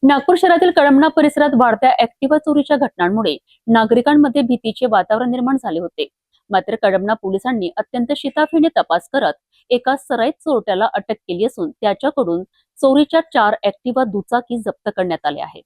नागपूर शहरातील कळमना परिसरात वाढत्या ऍक्टिव्हा चोरीच्या घटनांमुळे नागरिकांमध्ये भीतीचे वातावरण निर्माण झाले होते। मात्र कळमना पोलिसांनी अत्यंत शिताफीने तपास करत एका सराईत चोरट्याला अटक केली असून त्याच्याकडून चोरीच्या 4 ऍक्टिव्हा दुचाकी जप्त करण्यात आल्या आहेत।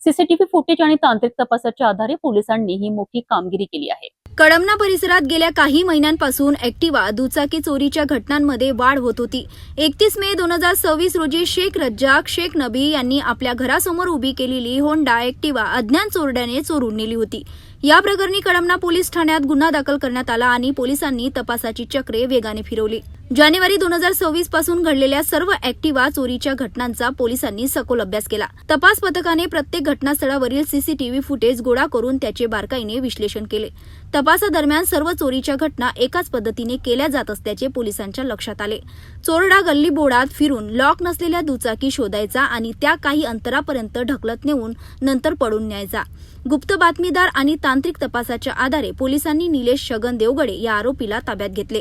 सीसीटीव्ही फुटेज आणि तांत्रिक तपासाच्या आधारे पोलिसांनी ही मोठी कामगिरी केली आहे। कळमना परिसरात गेल्या काही महिन्यांपासून ऍक्टिव्हा दुचाकी चोरीच्या घटनांमध्ये वाढ होत होती। 31 मे 2026 रोजी शेख रज्जाक शेख नबी यांनी आपल्या घरासमोर उभी केलेली होंडा ऍक्टिव्हा अज्ञात चोरट्याने चोरून नेली होती। या प्रकरणी कळमना पोलीस ठाण्यात गुन्हा दाखल करण्यात आला आणि पोलिसांनी तपासाची चक्रे वेगाने फिरवली। जानेवारी 2026 पासून घडलेल्या सर्व ऍक्टिव्हा चोरीच्या घटनांचा पोलिसांनी सखोल अभ्यास केला। तपास पथकाने प्रत्येक घटनास्थळावरील सीसीटीव्ही फुटेज गोळा करून त्याचे बारकाईने विश्लेषण केले। तपासादरम्यान सर्व चोरीच्या घटना एकाच पद्धतीने केल्या जात असल्याचे पोलिसांच्या लक्षात आले। चोरडा गल्ली बोळात फिरून लॉक नसलेल्या दुचाकी शोधायचा आणि त्या काही अंतरापर्यंत ढकलत नेऊन नंतर पळून न्यायचा। गुप्त बातमीदार आणि तांत्रिक तपासाच्या आधारे पोलिसांनी निलेश छगन देवगडे या आरोपीला ताब्यात घेतले।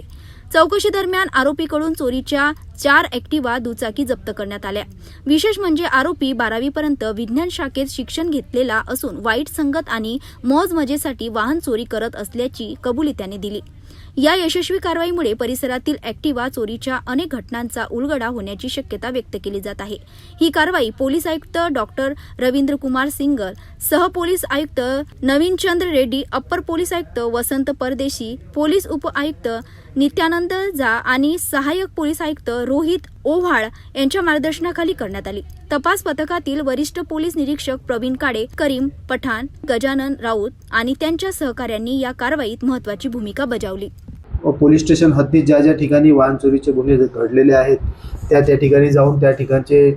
चौकशी दरम्यान आरोपीकडून चोरीच्या 4 ऍक्टिव्हा दुचाकी जप्त करण्यात आल्या। विशेष म्हणजे आरोपी 12वी पर्यंत विज्ञान शाखेत शिक्षण घेतलेला असून वाईट संगत आणि मौज मजेसाठी वाहन चोरी करत असल्याची कबुली त्याने दिली। या यशस्वी कारवाईमुळे परिसरातील ऍक्टिव्हा चोरीच्या अनेक घटनांचा उलगडा होण्याची शक्यता व्यक्त केली जात आहे। ही कारवाई पोलीस आयुक्त डॉक्टर रवींद्र कुमार सिंगल, सह पोलीस आयुक्त नवीनचंद्र रेड्डी, अप्पर पोलीस आयुक्त वसंत परदेशी, पोलीस उप आयुक्त नित्यानंद झा आणि सहाय्यक पोलीस आयुक्त रोहित ओव्हाळ यांच्या मार्गदर्शनाखाली करण्यात आली। तपास पथकातील वरिष्ठ पोलीस निरीक्षक प्रवीण काडे, करीम पठाण, गजानन राऊत आणि त्यांच्या सहकाऱ्यांनी या कारवाईत महत्त्वाची भूमिका बजावली। पोलीस स्टेशन हद्दीत ज्या ज्या ठिकाणी वाहन चोरीचे गुन्हे घडलेले आहेत त्या ठिकाणी जाऊन त्या ठिकाणचे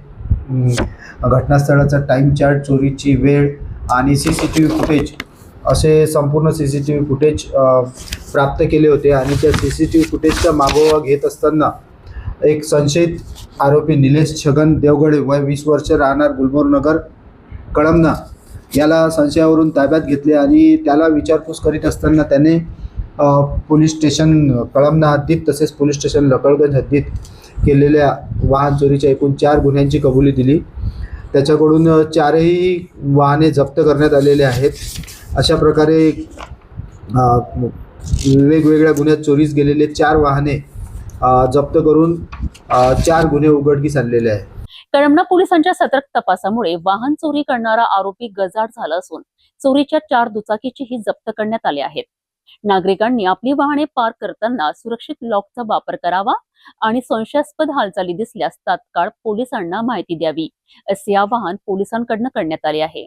घटनास्थळाचा टाइम चार्ट, चोरीची वेळ आणि सीसीटीव्ही फुटेज असे संपूर्ण सीसीटीव्ही फुटेज प्राप्त केले होते आणि त्या सीसीटीव्ही फुटेजचा मागोवा घेत असताना एक संशयित आरोपी निलेश छगन देवगडे, वय 20 वर्ष, राहणार गुलमोहर नगर, कळमना, याला संशयावरून ताब्यात घेतले आणि त्याला विचारपूस करीत असताना त्याने पोलीस स्टेशन कळमना हद्दीत तसेच पोलीस स्टेशन लकळगंज हद्दीत केलेल्या वाहन चोरीच्या एकूण 4 गुन्ह्यांची कबुली दिली। त्याच्याकडून 4ही वाहने जप्त करण्यात आलेले आहेत। अशा प्रकारे वेगवेगळ्या गुन्ह्यात चोरीस गेलेले 4 वाहने जप्त करून 4 गुन्हे उघडकीस आणलेले आहेत। कळमना पोलिसांच्या सतर्क तपासामुळे वाहन चोरी करणारा आरोपी गजाआड झाला असून चोरीच्या 4 दुचाकीचीही जप्त करण्यात आले आहेत। नागरिकांनी आपली वाहने पार्क करताना सुरक्षित लॉकचा वापर करावा आणि संशयास्पद हालचाली दिसल्यास तात्काळ पोलिसांना माहिती द्यावी, असे आवाहन पोलिसांकडून करण्यात आले आहे।